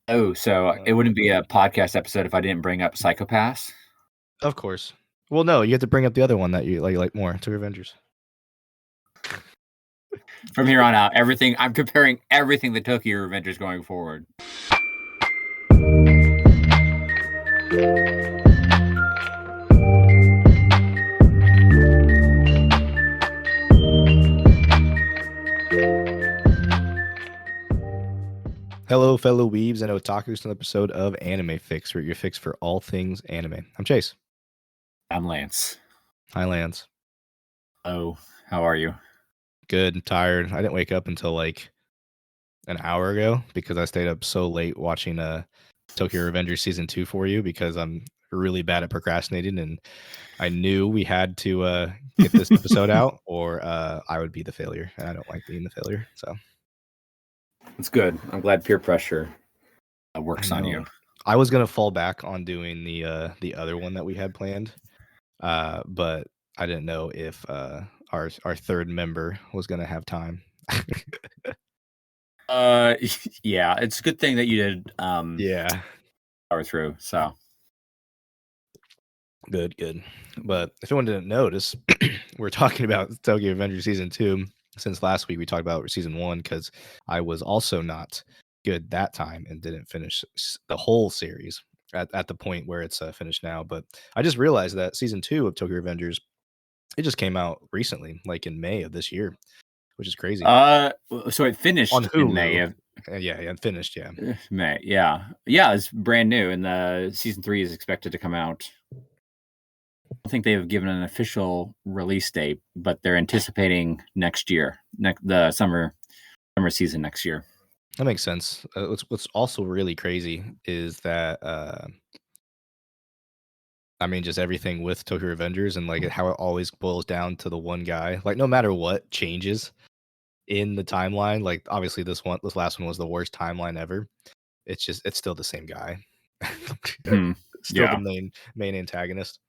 Oh, so it wouldn't be a podcast episode if I didn't bring up Psychopaths? Of course. Well, no, you have to bring up the other one that you like more, to Avengers. From here on out, I'm comparing everything to Tokyo Revengers going forward. Hello, fellow weebs and otakus, to an episode of Anime Fix, where your fix for all things anime. I'm Chase. I'm Lance. Hi, Lance. Oh, how are you? Good and tired. I didn't wake up until like an hour ago because I stayed up so late watching Tokyo Revengers Season 2 for you because I'm really bad at procrastinating, and I knew we had to get this episode out or I would be the failure, and I don't like being the failure. So it's good. I'm glad peer pressure works on you. I was gonna fall back on doing the other one that we had planned, but I didn't know if our third member was gonna have time. Yeah, it's a good thing that you did Yeah, power through. So good. But if anyone didn't notice, we're talking about Tokyo Revengers Season 2 since last week we talked about Season 1 because I was also not good that time and didn't finish the whole series at the point where it's finished now. But I just realized that Season 2 of Tokyo Revengers, it just came out recently, like in May of this year, which is crazy. So it finished on Hulu. in May of yeah, finished, yeah. May, yeah. It's brand new, and the Season 3 is expected to come out. I think they have given an official release date, but they're anticipating next year, the summer season next year. That makes sense. What's also really crazy is that I mean, just everything with Tokyo Revengers and like how it always boils down to the one guy. Like no matter what changes in the timeline, like obviously this last one was the worst timeline ever. It's still the same guy. Still the main antagonist.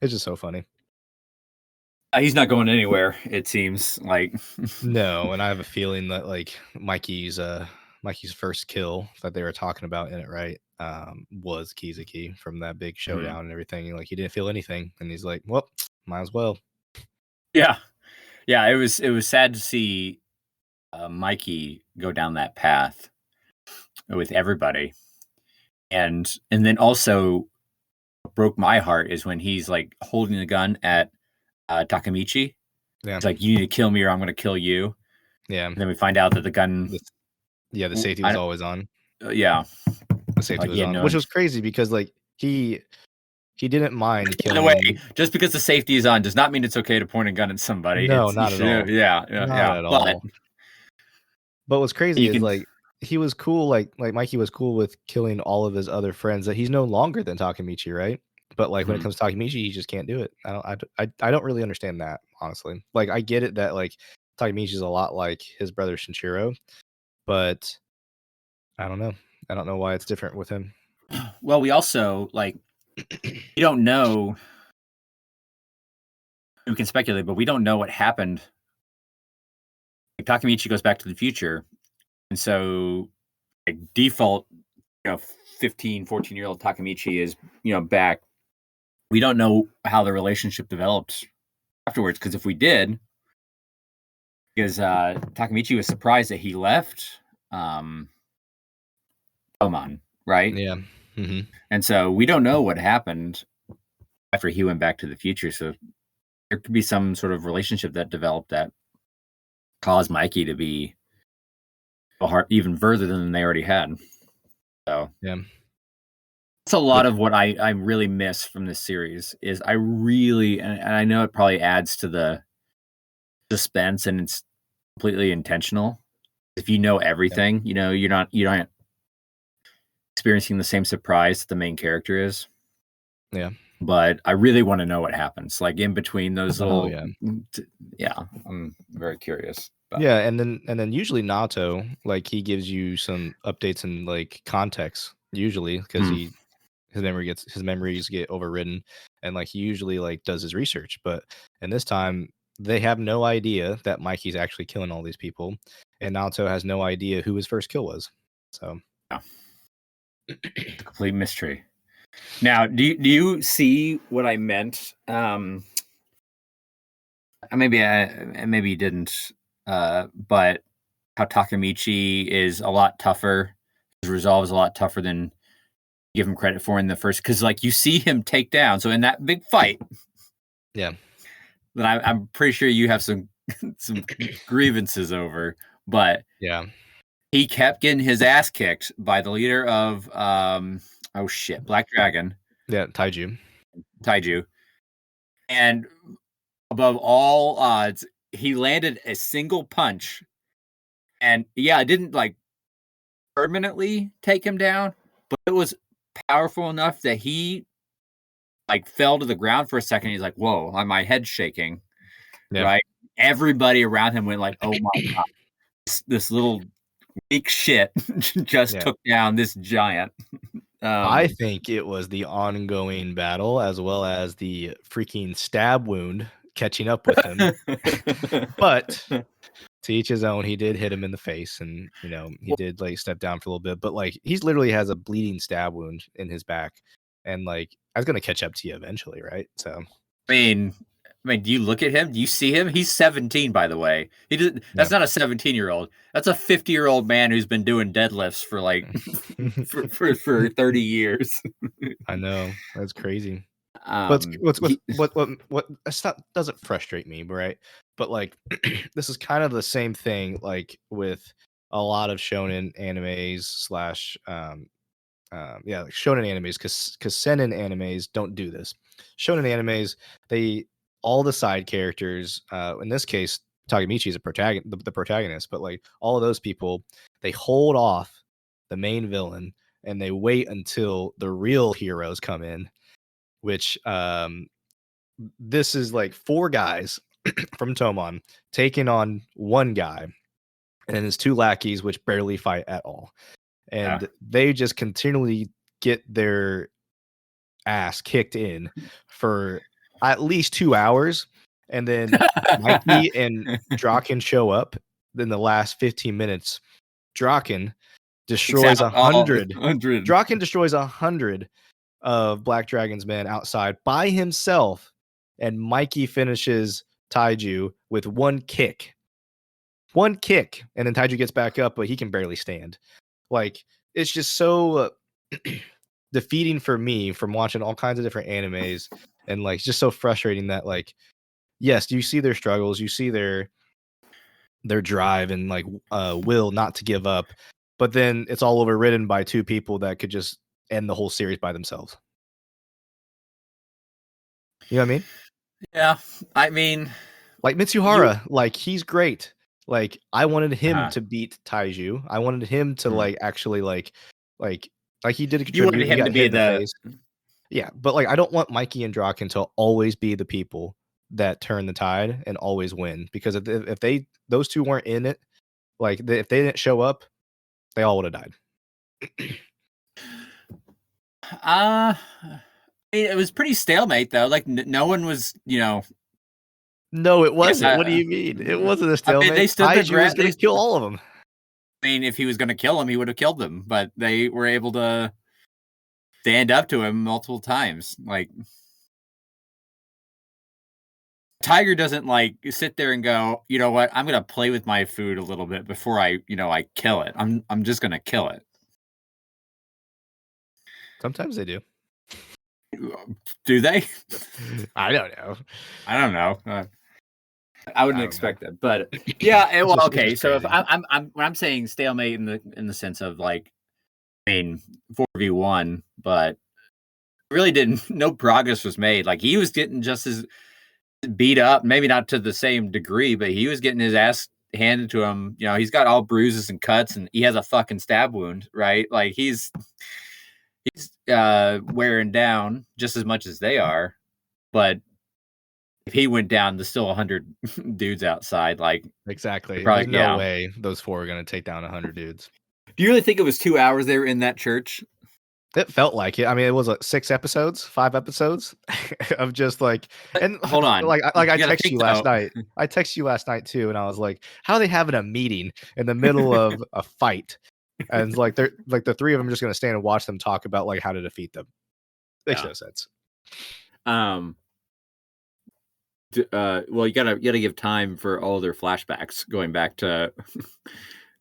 It's just so funny. He's not going anywhere, it seems like. No, and I have a feeling that like Mikey's first kill that they were talking about in it, right? Was Kizuki from that big showdown and everything. Like he didn't feel anything, and he's like, "Well, might as well." Yeah. It was sad to see Mikey go down that path with everybody, and then also broke my heart is when he's like holding the gun at Takemichi. Yeah, it's like, you need to kill me or I'm going to kill you. Yeah, and then we find out that the gun. The safety was always on. Yeah, the safety was on, which was crazy because like he didn't mind killing. By the way, just because the safety is on does not mean it's okay to point a gun at somebody. No, not at all. Yeah, not at all. But what's crazy is like he was cool, like Mikey was cool with killing all of his other friends that he's no longer than Takemichi, right? But like when it comes to Takemichi, he just can't do it. I don't really understand that, honestly. Like I get it that like Takemichi is a lot like his brother Shinchiro, but I don't know. I don't know why it's different with him. Well, we also like we don't know. We can speculate, but we don't know what happened. Like, Takemichi goes back to the future, and so like, default, 15, 14-year-old Takemichi is, back. We don't know how the relationship developed afterwards, because if we did, because Takemichi was surprised that he left Tomon, right? Yeah. Mm-hmm. And so we don't know what happened after he went back to the future. So there could be some sort of relationship that developed that caused Mikey to be even further than they already had. So yeah, that's a lot of what I really miss from this series. Is I really, and I know it probably adds to the suspense, and it's completely intentional. If you know everything, you're not experiencing the same surprise that the main character is. Yeah. But I really want to know what happens, like in between those little. Yeah, I'm very curious. Yeah, and then usually Naoto, like he gives you some updates and like context usually because his memories get overridden, and like he usually like does his research. But in this time, they have no idea that Mikey's actually killing all these people, and Naoto has no idea who his first kill was. So yeah. It's a complete mystery. Now, do you see what I meant? Maybe you didn't. But how Takemichi is a lot tougher. His resolve is a lot tougher than you give him credit for in the first. Because like you see him take down. So in that big fight, yeah, that I'm pretty sure you have some grievances over. But yeah, he kept getting his ass kicked by the leader of Black Dragon. Yeah, Taiju. And above all odds, he landed a single punch. And yeah, it didn't like permanently take him down, but it was powerful enough that he like fell to the ground for a second. He's like, whoa, my head's shaking. Yeah. Right. Everybody around him went like, oh my God, this little weak shit just took down this giant. I think it was the ongoing battle as well as the freaking stab wound catching up with him. But to each his own, he did hit him in the face, and he did like step down for a little bit. But like he's literally has a bleeding stab wound in his back, and like I was gonna catch up to you eventually, right? So I mean, do you look at him? Do you see him? He's 17, by the way. That's not a 17-year-old. That's a 50-year-old man who's been doing deadlifts for like for 30 years. I know, that's crazy. What doesn't frustrate me, right? But like this is kind of the same thing like with a lot of shonen animes slash like shonen animes, because seinen animes don't do this. Shonen animes, all the side characters, in this case Takemichi is the protagonist, but like all of those people, they hold off the main villain and they wait until the real heroes come in, which this is like 4 guys from Tomon taking on 1 guy and his 2 lackeys, which barely fight at all. And they just continually get their ass kicked in for at least 2 hours. And then Mikey and Draken show up. Then the last 15 minutes, Draken destroys 100. Draken destroys 100 of Black Dragon's men outside by himself. And Mikey finishes Taiju with 1 kick. 1 kick. And then Taiju gets back up, but he can barely stand. Like, it's just so defeating for me from watching all kinds of different animes, and like just so frustrating that like, yes, you see their struggles, you see their drive and like will not to give up, but then it's all overridden by 2 people that could just end the whole series by themselves. You know what I mean? Yeah, I mean, like Mitsuhara, like he's great. Like I wanted him to beat Taiju. I wanted him to like actually like he did contribute. You wanted him to be the face. Yeah, but like I don't want Mikey and Draken to always be the people that turn the tide and always win, because if those 2 weren't in it, like if they didn't show up, they all would have died. It was pretty stalemate though. Like no one was, No, it wasn't. What do you mean? It wasn't a stalemate. They stood Taiju was going to kill all of them. I mean, if he was going to kill him, he would have killed them, but they were able to stand up to him multiple times. Like Tiger doesn't like sit there and go, you know what? I'm going to play with my food a little bit before I kill it. I'm just going to kill it. Sometimes they do. Do they? I don't know. I wouldn't expect that, but yeah. Well, okay. So if I'm when I'm saying stalemate in the sense of like, I mean 4v1, but really didn't. No progress was made. Like he was getting just as beat up, maybe not to the same degree, but he was getting his ass handed to him. He's got all bruises and cuts, and he has a fucking stab wound, right? Like he's wearing down just as much as they are, but if he went down, there's still 100 dudes outside. Like exactly, there's no way those 4 are going to take down 100 dudes. Do you really think it was 2 hours they were in that church? It felt like it. I mean, it was like 5 episodes of just like. And hold on, like I texted you last night. I texted you last night too, and I was like, "How are they having a meeting in the middle of a fight And it's like they're like the three of them are just gonna stand and watch them talk about like how to defeat them. Makes no sense. Well, you gotta give time for all their flashbacks going back to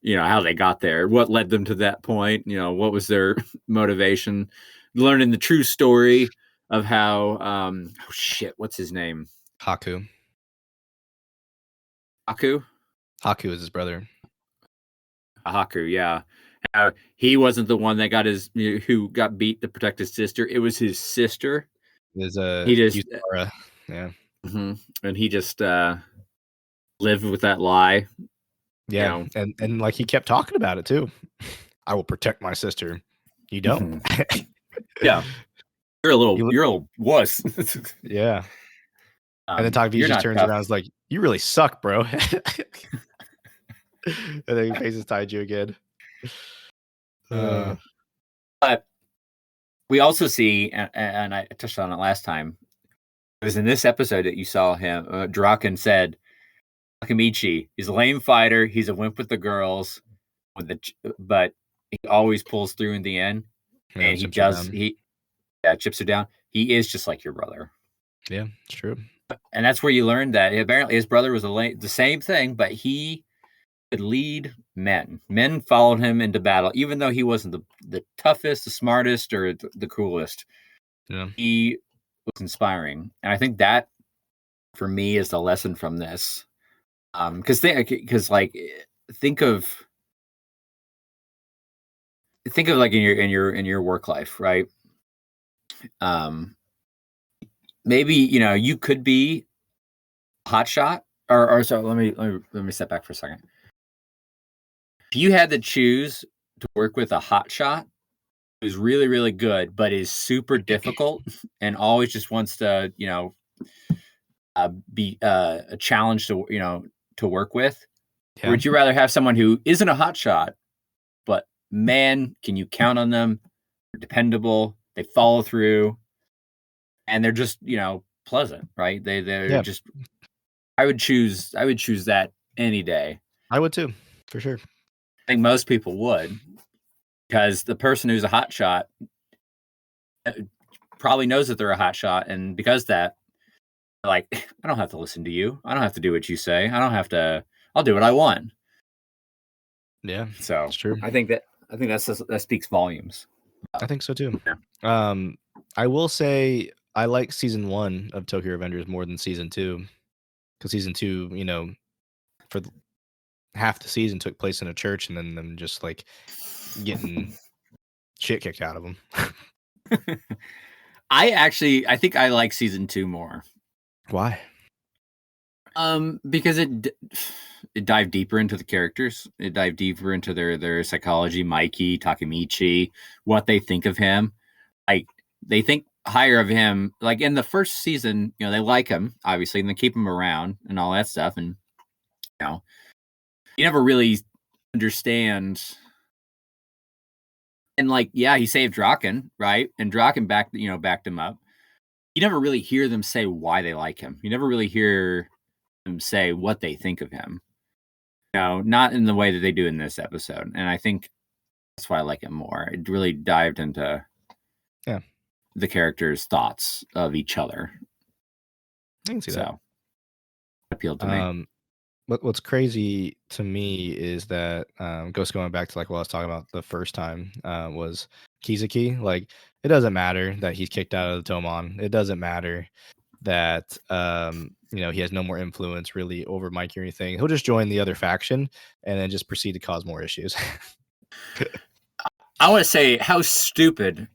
how they got there, what led them to that point, what was their motivation, learning the true story of how oh shit, what's his name? Haku is his brother. Haku, yeah. He wasn't the one that got who got beat to protect his sister. It was his sister. He just yeah. Mm-hmm. And he just lived with that lie. Yeah, and like he kept talking about it too. I will protect my sister. You don't. Mm-hmm. Yeah, you're a little wuss. Yeah. And then Takagi just turns around and is like, "You really suck, bro." And then he faces Taiju again. But we also see, and I touched on it last time, it was in this episode that you saw him, Draken said, Takamichi, he's a lame fighter, he's a wimp with the girls, but he always pulls through in the end. Yeah, and chips are down. He is just like your brother. Yeah, it's true. And that's where you learned that apparently his brother was the same thing, but he could lead men. Men followed him into battle, even though he wasn't the toughest, the smartest, or the coolest. Yeah. He was inspiring. And I think that, for me, is the lesson from this. Because think of like in your work life, right? Maybe you could be a hotshot, or so. Let me step back for a second. If you had to choose to work with a hotshot who's really, really good, but is super difficult and always just wants to, be a challenge to work with, or would you rather have someone who isn't a hotshot, but man, can you count on them? They're dependable. They follow through. And they're just, pleasant, right? They're just. I would choose that any day. I would too, for sure. I think most people would, because the person who's a hotshot probably knows that they're a hotshot, and because that, like, I don't have to listen to you. I don't have to do what you say. I don't have to. I'll do what I want. Yeah, so that's true. I think that speaks volumes. I think so too. Yeah. I will say I like season 1 of Tokyo Revengers more than season 2, because season 2, for half the season took place in a church, and then them just like getting shit kicked out of them. I think I like season 2 more. Why? Because it dived deeper into the characters. It dived deeper into their psychology. Mikey, Takamichi, what they think of him. Like, they think higher of him. Like in the first season, they like him obviously, and they keep him around and all that stuff. And you never really understand. And like, yeah, he saved Draken, right? And Draken backed him up. You never really hear them say why they like him. You never really hear them say what they think of him. Not in the way that they do in this episode. And I think that's why I like it more. It really dived into the characters' thoughts of each other. I can see that. It appealed to me. What's crazy to me is that going back to like what I was talking about the first time was Kizuki. Like, it doesn't matter that he's kicked out of the Tomon. It doesn't matter that he has no more influence really over Mikey or anything. He'll just join the other faction and then just proceed to cause more issues. I want to say how stupid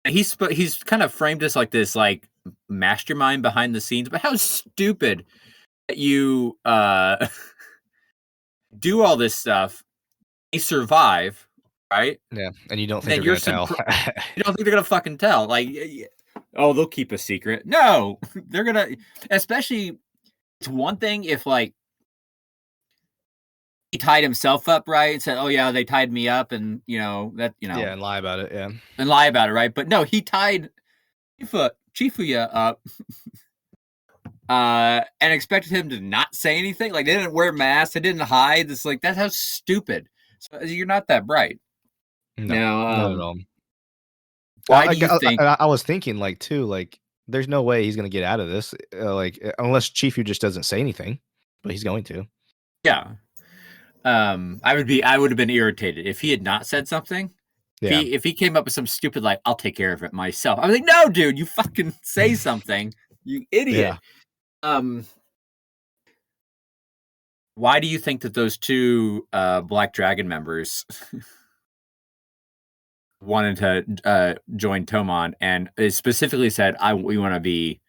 he's kind of framed as like this like mastermind behind the scenes, but how stupid that you do all this stuff, you survive, right? Yeah, and you don't think they're gonna tell. You don't think they're gonna fucking tell? Like, oh, they'll keep a secret. No, they're gonna. Especially, it's one thing if like he tied himself up, right? And said, "Oh yeah, they tied me up," and yeah, and lie about it, yeah, and lie about it, right? But no, he tied Chifuya up. And expected him to not say anything. Like, they didn't wear masks, they didn't hide. It's like, that's how stupid. So you're not that bright. No, Now, not at all. why do you think? I was thinking, like, too, like, there's no way he's gonna get out of this, unless Chifu just doesn't say anything, but he's going to. Yeah, I would have been irritated if he had not said something. Yeah. If he came up with some stupid like, "I'll take care of it myself," I was like, "No, dude, you fucking say something, you idiot." Yeah. Why do you think that those two Black Dragon members wanted to join Tomon and specifically said, we want to be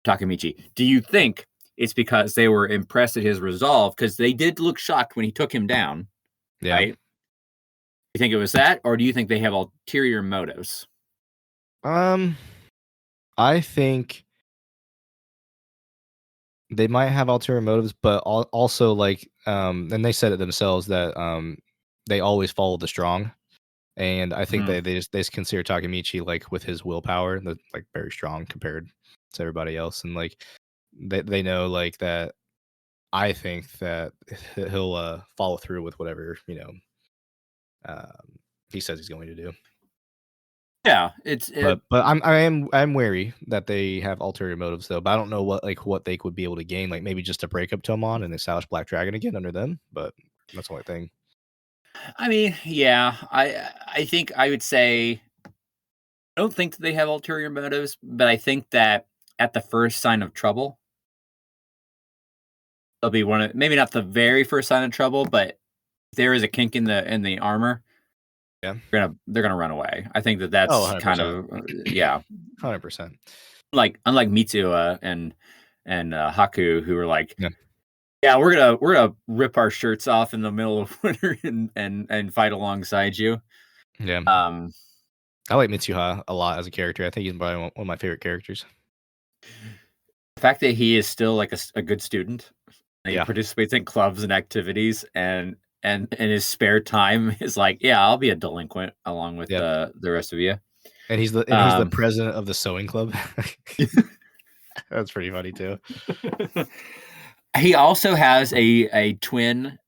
Takemichi"? Do you think it's because they were impressed at his resolve? Because they did look shocked when he took him down, Yeah. right? You think it was that, or do you think they have ulterior motives? I think they might have ulterior motives, but also, like, and they said it themselves that they always follow the strong. And I think Mhm. they just consider Takemichi, like, with his willpower, like, very strong compared to everybody else, and, like, they know, like, that I think that he'll, follow through with whatever, he says he's going to do. Yeah, But I'm wary that they have ulterior motives, though, but I don't know what they would be able to gain, like, maybe just to break up Tomon and establish Black Dragon again under them, but that's the only thing. I mean, yeah, I think I would say I don't think that they have ulterior motives, but I think that at the first sign of trouble, they'll be one of maybe not the very first sign of trouble, but if there is a kink in the armor, Yeah. they're gonna run away. I think that Oh, that's kind 100%. of yeah. 100%. Like unlike Mitsuha and Haku, who were like, Yeah. yeah, we're gonna rip our shirts off in the middle of winter and fight alongside you. Yeah. Um, I like Mitsuha a lot as a character. I think he's probably one of my favorite characters. the fact that he is still like a good student, and he Yeah. participates in clubs and activities, and in his spare time is like, yeah, I'll be a delinquent along with Yep. the rest of you. And he's the Um, president of the sewing club. That's pretty funny too. he also has a twin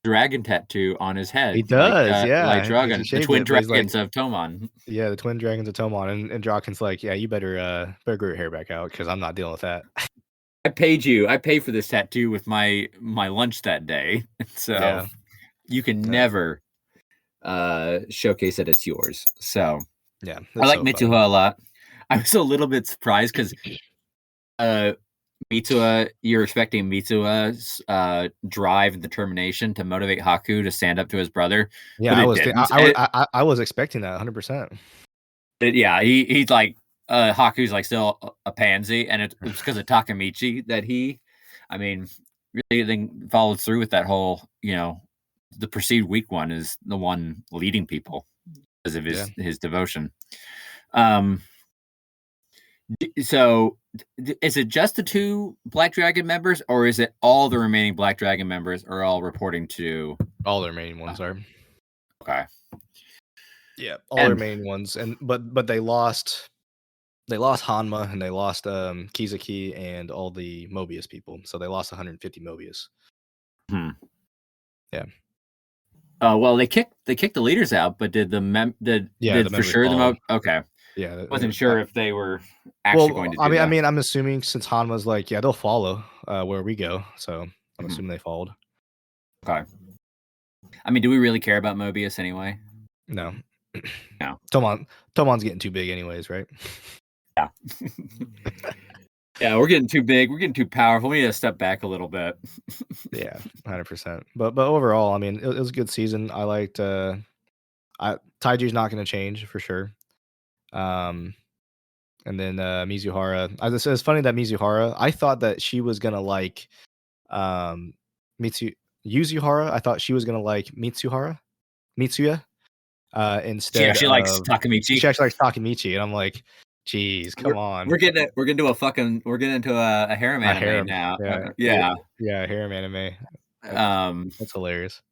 dragon tattoo on his He head, does, like yeah, because he Dragon, the shaved twin it, but he's like, dragons of Tomon. yeah, the twin dragons of Tomon, and Draken's like, yeah, you better grow your hair back out because I'm not dealing with that. I paid you. I paid for this tattoo with my lunch that day, so Yeah, you can yeah, never showcase that it's yours. So yeah, I that's like so funny. Mitsuha a lot. I was a little bit surprised because uh, Mitsuha, you're expecting Mitsuha's drive and determination to motivate Haku to stand up to his brother, Yeah, but I it was didn't. I was expecting that 100%. Yeah, he's like Haku's like still a pansy, and it's because of Takemichi that I mean, really then followed through with that whole, the perceived weak one is the one leading people because of Yeah. his devotion. Um, so is it just the two Black Dragon members, or is it all the remaining Black Dragon members are all reporting to? All the remaining ones are. Okay, Yeah, all the and remaining ones, and but they lost Hanma and they lost Kizuki and all the Mobius people, so they lost 150 Mobius. hmm. Yeah, Well, they kicked the leaders out, but did yeah, the did for members sure followed. okay. Yeah, Wasn't sure if they were actually going well, to I do mean, that. I'm assuming since Hanma's like, yeah, they'll follow where we go, so I'm Mhm. assuming they followed. Okay. I mean, do we really care about Mobius anyway? No, No. Tomon's getting too big, anyways, right? Yeah. Yeah, we're getting too big. We're getting too powerful. We need to step back a little bit. Yeah, 100%. But overall, I mean, it was a good season. I liked. Taiju's not going to change for sure. Um, and then Mizuhara. It's funny that Mizuhara. I thought that she was gonna like um Yuzuhara. I thought she was gonna like Mitsuya. She Instead actually likes of Takemichi. she actually likes Takemichi, and I'm like, geez, come on, We're getting into a harem a anime harem. now. Yeah, Yeah. yeah, harem anime. That's Um, that's hilarious.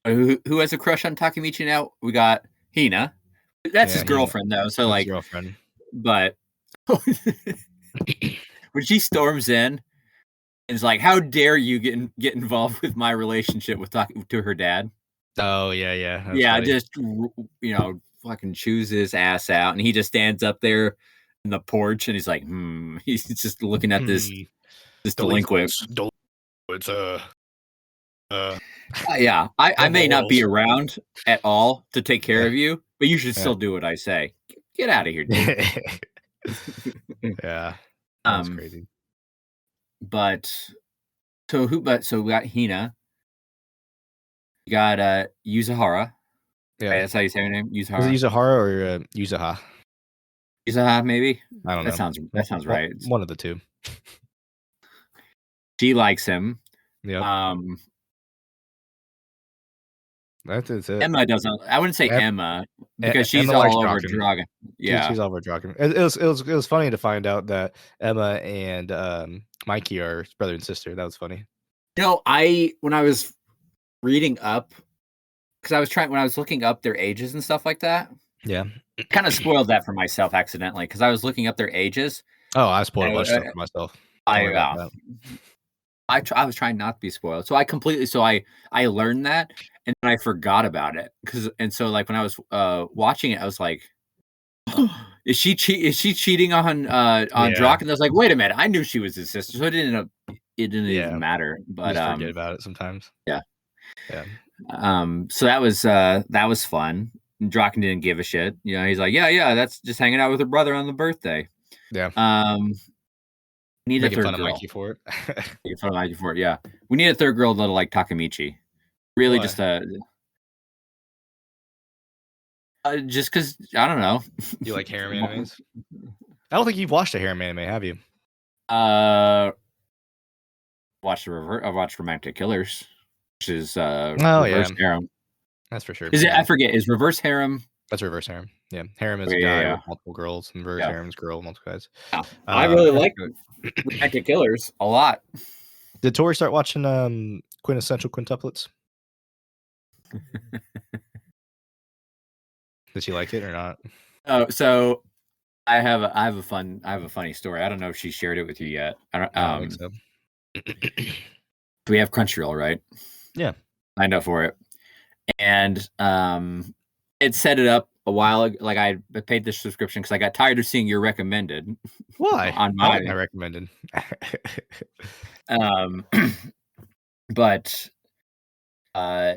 who has a crush on Takemichi now? We got Hina. That's his Yeah, girlfriend though. So that's his like, girlfriend. but when she storms in and is like, "How dare you get involved with my relationship with talking to her dad?" Oh yeah. That's Yeah, funny. just fucking chews his ass out, and he just stands up there in the porch, and he's like, He's just looking at this delinquent. Delinquents. Yeah, I may not be morals. around at all to take care Yeah. of you, but you should Yeah. still do what I say. Get out of here, dude. Yeah. That's um, crazy. but so we got Hina, you got Yuzahara. Yeah. Right, that's how you say her name, Is it Yuzahara. Yuzahara or Yuzaha? Yuzaha, maybe. I don't That know. sounds right. One of the two. She likes him. Yep. Um, That's it. Emma doesn't. I wouldn't say Em- Emma because she's Emma likes all over Draken. Dragon. Yeah. She's all over Draken. It was funny to find out that Emma and Mikey are brother and sister. That was funny. When I was reading up, because when I was looking up their ages and stuff like that, Yeah. kind of spoiled that for myself accidentally because I was looking up their ages. Oh, I spoiled a bunch of And, stuff for myself. Don't worry about that. I was trying not to be spoiled, so I learned that and then I forgot about it so like when I was watching it, I was like, is she cheating on Drock? And I was like, wait a minute, I knew she was his sister, so it didn't even matter. But you just forget about it sometimes. Yeah. So that was fun. Drock didn't give a shit. He's like, yeah, that's just hanging out with her brother on the birthday. Yeah. We need Making a third fun girl. of Mikey for it. Making fun of Mikey for it. Yeah, we need a third girl that'll like Takemichi. Really, Why? just because I don't know. You like harem animes? I don't think you've watched a harem anime, have you? I've watched Romantic Killers, which is reverse harem. That's for sure. Is it? I forget. Is reverse harem? That's reverse harem. Yeah, harem is a guy with multiple girls, and reverse harem is girl with multiple guys. Yeah. I really like Romantic Killers a lot. Did Tori start watching Quintessential Quintuplets? Did she like it or not? Oh, so I have a funny story. I don't know if she shared it with you yet. I don't think so. We have Crunchyroll, right? Yeah, I know for it, and it set it up a while ago. Like I paid this subscription because I got tired of seeing your recommended. Why? On my I recommended. But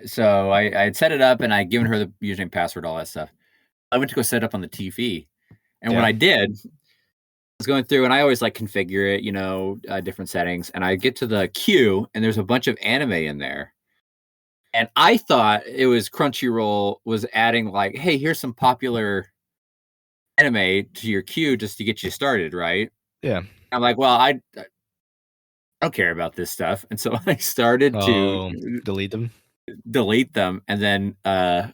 so I had set it up and I'd given her the username, password, all that stuff. I went to go set it up on the TV, and when I did, I was going through and I always like configure it, different settings, and I get to the queue and there's a bunch of anime in there. And I thought it was Crunchyroll was adding like, hey, here's some popular anime to your queue just to get you started, right? Yeah. I'm like, well, I don't care about this stuff. And so I started to delete them. And then a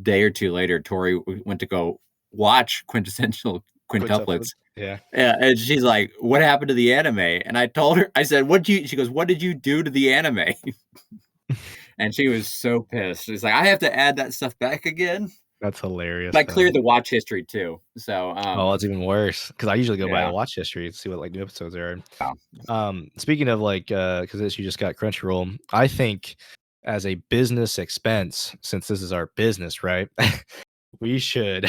day or two later, Tori went to go watch Quintessential Quintuplets. Yeah. And she's like, what happened to the anime? And I told her, I said, she goes, what did you do to the anime? And she was so pissed. She's like, I have to add that stuff back again. That's hilarious. I cleared the watch history too. So it's even worse because I usually go by the watch history to see what like new episodes are. Speaking of like because you just got Crunchyroll, I think as a business expense, since this is our business, right? we should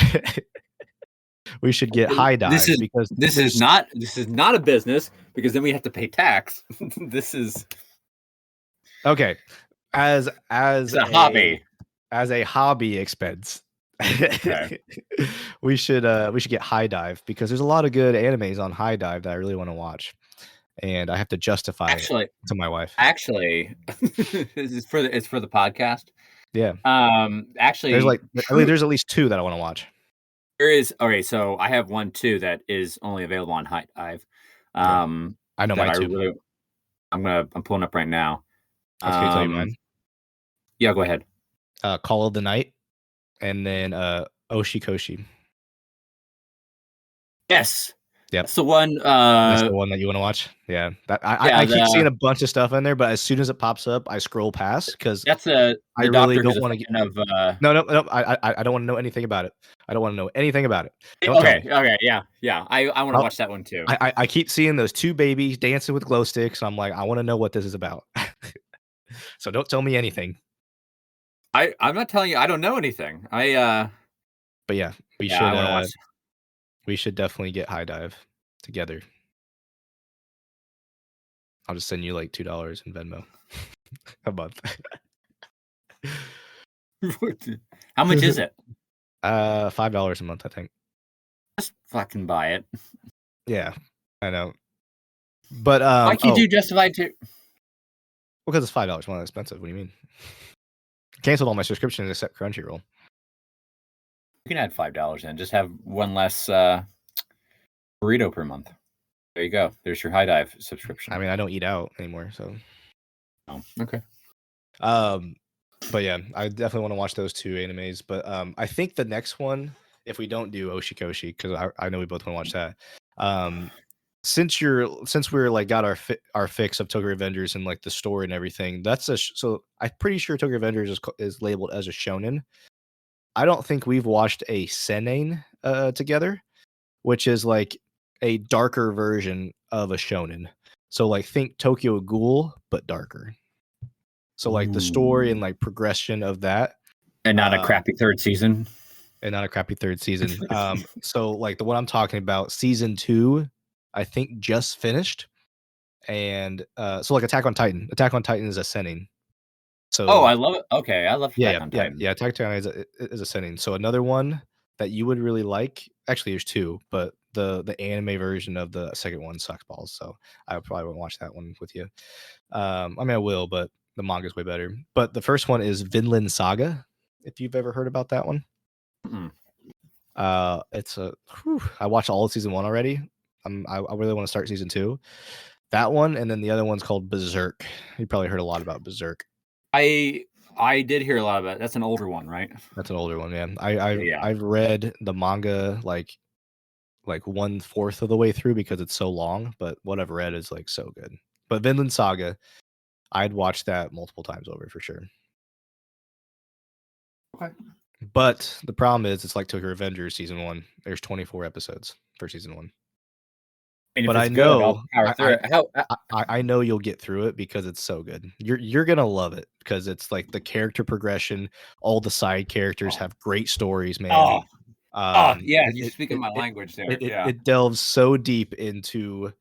get High Dive because this is not a business because then we have to pay tax. This is okay. As a hobby. As a hobby expense. Okay. we should get High Dive because there's a lot of good animes on High Dive that I really want to watch, and I have to justify it to my wife. Actually, it's for the podcast. Yeah. Actually, there's at least 2 that I want to watch. There is. Okay, so I have 1 too that is only available on High Dive. I know mine too. I'm pulling up right now. Can you tell you mine? Yeah, go ahead. Call of the Night, and then Oshikoshi. Yes. Yep. That's the one. That's the one that you want to watch. Yeah. I keep seeing a bunch of stuff in there, but as soon as it pops up, I scroll past because that's I really don't want to get No. I don't want to know anything about it. I don't want to know anything about it. Okay. Yeah. I want to watch that one too. I keep seeing those 2 babies dancing with glow sticks. I'm like, I want to know what this is about. So don't tell me anything. I'm not telling you. I don't know anything. But yeah, I want to watch. we should definitely get High Dive together. I'll just send you like $2 in Venmo a month. How much is it? $5 a month, I think. Just fucking buy it. Yeah, I know. But why can't you justify it too? Because it's $5 more expensive. What do you mean? Canceled all my subscriptions except Crunchyroll. You can add $5 in. Just have one less burrito per month. There you go. There's your High Dive subscription. I mean, I don't eat out anymore, so. Oh, okay. But yeah, I definitely want to watch those two animes. But I think the next one, if we don't do Oshikoshi, because I know we both want to watch that. Since we're like got our fix of Tokyo Revengers and like the story and everything, that's so I'm pretty sure Tokyo Revengers is labeled as a shonen. I don't think we've watched a seinen together, which is like a darker version of a shonen. So like think Tokyo Ghoul but darker. So like the story and like progression of that, and not a crappy third season. So like the one I'm talking about, season 2, I think just finished, and so like Attack on Titan. Attack on Titan is ascending. So I love it. Okay, I love Attack on Titan. Yeah. Attack on Titan is ascending. So another one that you would really like. Actually, there's two, but the anime version of the second one sucks balls. So I probably won't watch that one with you. I mean, I will, but the manga's way better. But the first one is Vinland Saga. If you've ever heard about that one. Mm-mm. I watched all of season 1 already. I really want to start season 2. That one, and then the other one's called Berserk. You probably heard a lot about Berserk. I did hear a lot about it. That's an older one, right? That's an older one, yeah. I've read the manga like 1/4 of the way through because it's so long, but what I've read is like so good. But Vinland Saga, I'd watch that multiple times over for sure. Okay. But the problem is it's like Tokyo Revengers season 1. There's 24 episodes for season 1. And but I know I know you'll get through it because it's so good. You're gonna love it because it's like the character progression. All the side characters have great stories, man. Yeah, you're speaking my language there. It delves so deep into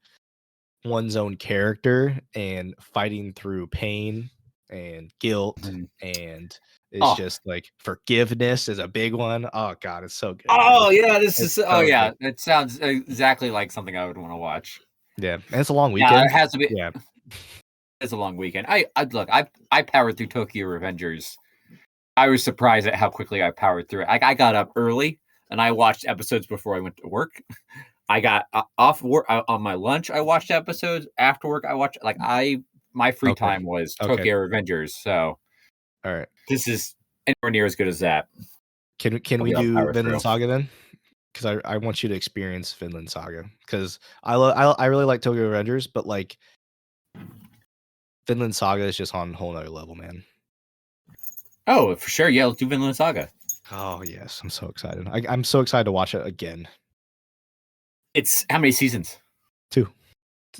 one's own character and fighting through pain and guilt, and it's just like forgiveness is a big one. Oh god, it's so good. Yeah, it sounds exactly like something I would want to watch. Yeah, and it's a long weekend. Yeah, it has to be. Yeah, it's a long weekend. I powered through Tokyo Revengers. I was surprised at how quickly I powered through it. I got up early and I watched episodes before I went to work. I got off work on my lunch. I watched episodes after work. I watched my free time was Tokyo Revengers. So, all right, this is anywhere near as good as that. Can we do Vinland Saga then? Because I want you to experience Vinland Saga because I really like Tokyo Revengers, but like Vinland Saga is just on a whole nother level, man. Oh, for sure. Yeah, let's do Vinland Saga. Oh yes, I'm so excited. I'm so excited to watch it again. It's how many seasons? 2.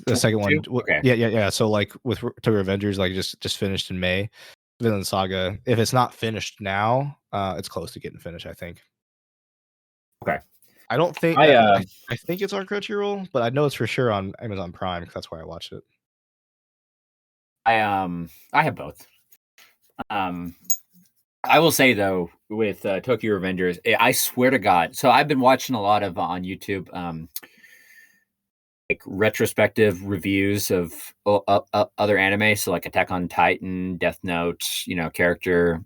The second one. Okay. Yeah. So like with Tokyo Revengers, like just finished in May. Vinland Saga, if it's not finished now, it's close to getting finished, I think. Okay. I don't think I think it's on Crunchyroll, but I know it's for sure on Amazon Prime because that's where I watched it. I have both. I will say though, with Tokyo Revengers, I swear to God. So I've been watching a lot of on YouTube, like retrospective reviews of other anime, so like Attack on Titan, Death Note, character,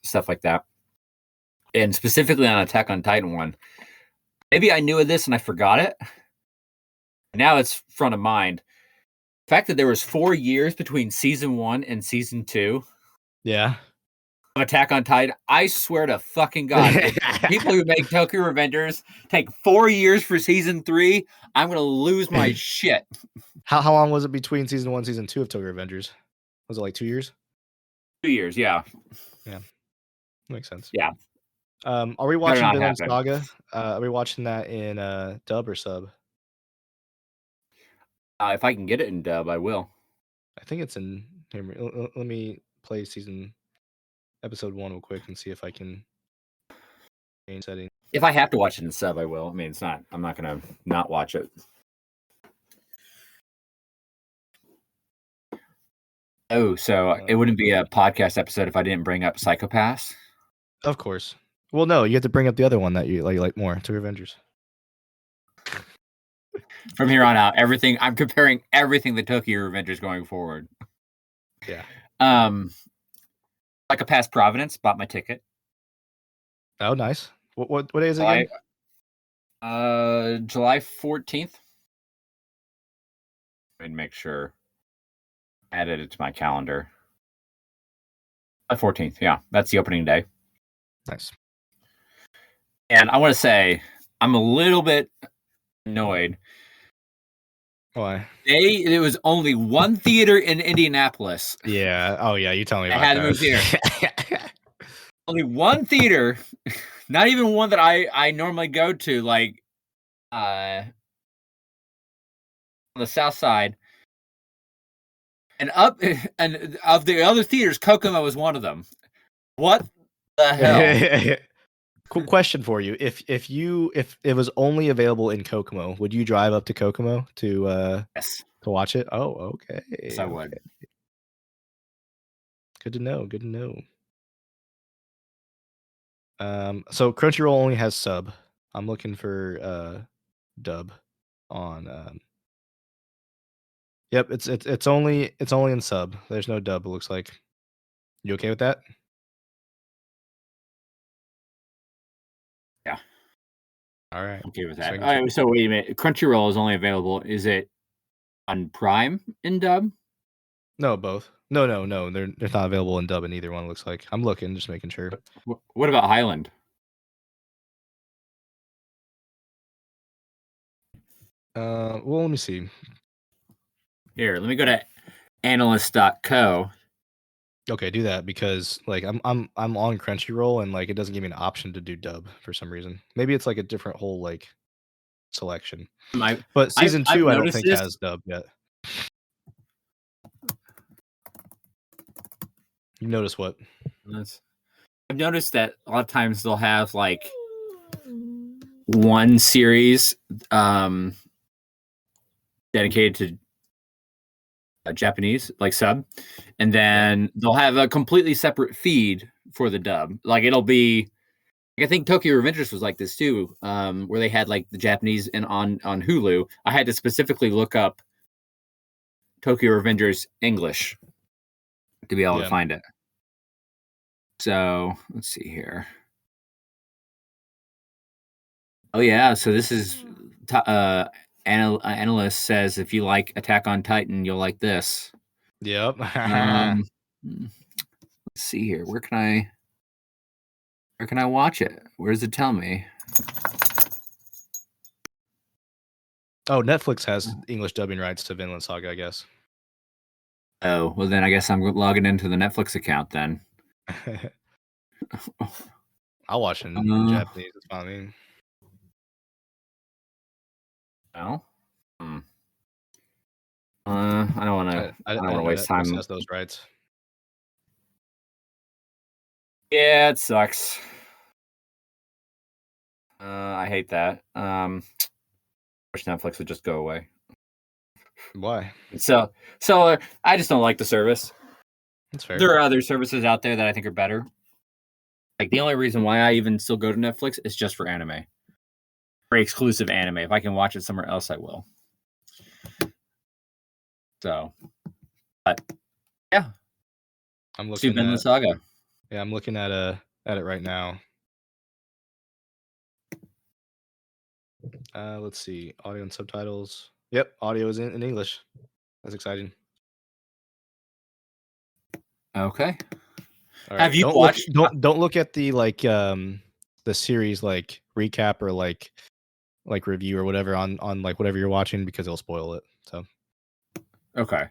stuff like that. And specifically on Attack on Titan one, maybe I knew of this and I forgot it. Now it's front of mind. The fact that there was 4 years between season 1 and season 2. Yeah. Of Attack on Titan, I swear to fucking God, if people who make Tokyo Revengers take 4 years for season 3, I'm gonna lose my shit. How long was it between season 1 season 2 of Tokyo Revengers? Was it like 2 years? 2 years, yeah. Yeah. Makes sense. Yeah. Are we watching Vinland Saga? Are we watching that in dub or sub? If I can get it in dub, I will. I think it's in here. Let me play season. episode 1 real quick and see if I can change settings. If I have to watch it in sub, I will. I mean, it's not. I'm not gonna not watch it. Oh, so it wouldn't be a podcast episode if I didn't bring up Psychopaths. Of course. Well, no, you have to bring up the other one that you like more, to Avengers. From here on out, everything I'm comparing everything to Tokyo Revengers going forward. Yeah. Psychopaths Providence, bought my ticket. Oh, nice. What day is it again? July 14th. Let me make sure. I added it to my calendar. 14th, yeah. That's the opening day. Nice. And I want to say, I'm a little bit annoyed. Why? There was only one theater in Indianapolis. Yeah. Oh, yeah. You tell me about I had to move here. Only one theater, not even one that I normally go to, like on the south side. And of the other theaters, Kokomo was one of them. What the hell? Cool question for you. If it was only available in Kokomo, would you drive up to Kokomo to yes, to watch it? Oh, okay. Yes, I would. Good to know. Good to know. So Crunchyroll only has sub. I'm looking for dub on Yep, it's only in sub. There's no dub, it looks like. You okay with that? Yeah. All right. Okay with that. All right, so wait a minute. Crunchyroll is only available. Is it on Prime in dub? No, both. No. They're not available in dub in either one, it looks like. I'm looking, just making sure. What about Highland? Well, let me see. Here, let me go to analyst.co. Okay, do that because like I'm on Crunchyroll and like it doesn't give me an option to do dub for some reason. Maybe it's like a different whole like selection. But season 2 I don't think has dub yet. You notice what? I've noticed that a lot of times they'll have like one series dedicated to Japanese, like sub, and then they'll have a completely separate feed for the dub. Like it'll be, I think Tokyo Revengers was like this too, where they had like the Japanese and on Hulu. I had to specifically look up Tokyo Revengers English to be able to find it. So let's see here. Oh yeah, so this is analyst says if you like Attack on Titan, you'll like this. Yep. Let's see here. Where can I watch it? Where does it tell me? Oh, Netflix has English dubbing rights to Vinland Saga, I guess. Oh, well then I guess I'm logging into the Netflix account then. I'll watch it in Japanese. It's fine. No. I don't want to. I don't want to waste time. Has those rights. Yeah, it sucks. I hate that. Wish Netflix would just go away. Why? So I just don't like the service. That's fair. There are other services out there that I think are better. Like the only reason why I even still go to Netflix is just for anime. For exclusive anime. If I can watch it somewhere else, I will. So, but yeah, I'm looking at the Saga. Yeah, I'm looking at it right now. Let's see, audio and subtitles. Yep, audio is in English. That's exciting. Okay. Right. Have you watched? Don't look at the like the series like recap or like review or whatever on like whatever you're watching because it'll spoil it. So. Okay.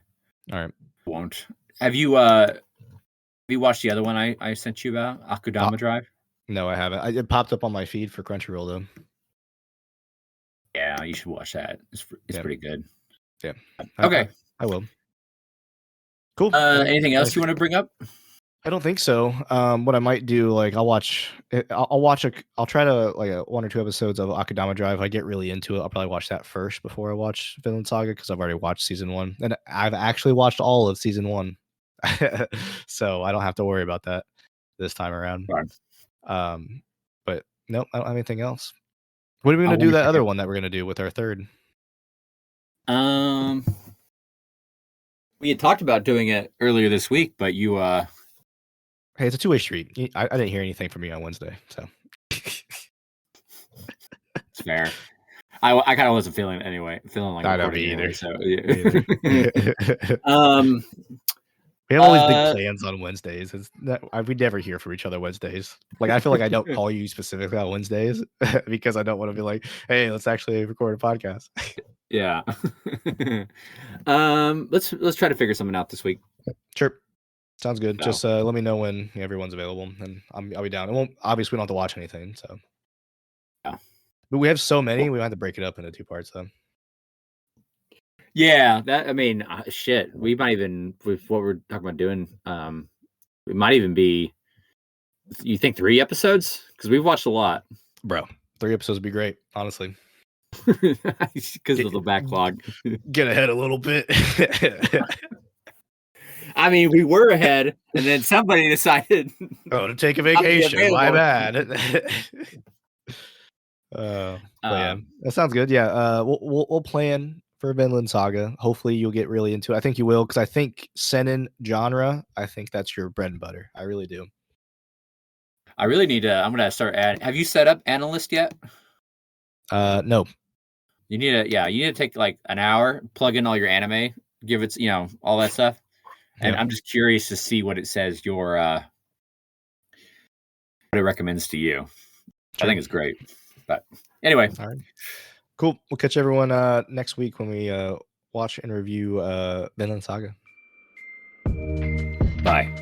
All right. Won't. Have you watched the other one I sent you about Akudama Drive? No, I haven't. It popped up on my feed for Crunchyroll though. Yeah, you should watch that. It's pretty good. Yeah. Okay. I will. Cool. Anything else you want to bring up? I don't think so. What I might do, like, I'll try to like 1 or 2 episodes of Akudama Drive. If I get really into it, I'll probably watch that first before I watch Vinland Saga because I've already watched season 1, and I've actually watched all of season 1, so I don't have to worry about that this time around. Right. But nope, I don't have anything else. What are we gonna do that other one that we're gonna do with our third? We had talked about doing it earlier this week, but you Hey, it's a two-way street. I didn't hear anything from you on Wednesday, so it's fair. I kind of wasn't feeling like I don't me anyway, either. so yeah. We have all these big plans on Wednesdays. We never hear from each other Wednesdays. Like, I feel like I don't call you specifically on Wednesdays because I don't want to be like, hey, let's actually record a podcast. Yeah. Let's try to figure something out this week. Sure. Sounds good. So. Just let me know when everyone's available, and I'll be down. Obviously, we don't have to watch anything, so. Yeah. But we have so many, we might have to break it up into 2 parts, though. Yeah, shit. We might even, with what we're talking about doing, it might even be. You think 3 episodes? Because we've watched a lot, bro. 3 episodes would be great, honestly. Because of the backlog. Get ahead a little bit. I mean, we were ahead, and then somebody decided to take a vacation. My bad. But yeah, that sounds good. Yeah, we'll plan for Vinland Saga. Hopefully, you'll get really into it. I think you will, because I think seinen genre. I think that's your bread and butter. I really do. I really need to. I'm gonna start adding. Have you set up Analyst yet? No. You need to. Yeah, you need to take like an hour, plug in all your anime, give it, all that stuff. And I'm just curious to see what it says. What it recommends to you. Sure. I think it's great. But anyway, all right, cool. We'll catch everyone next week when we watch and review Vinland Saga. Bye.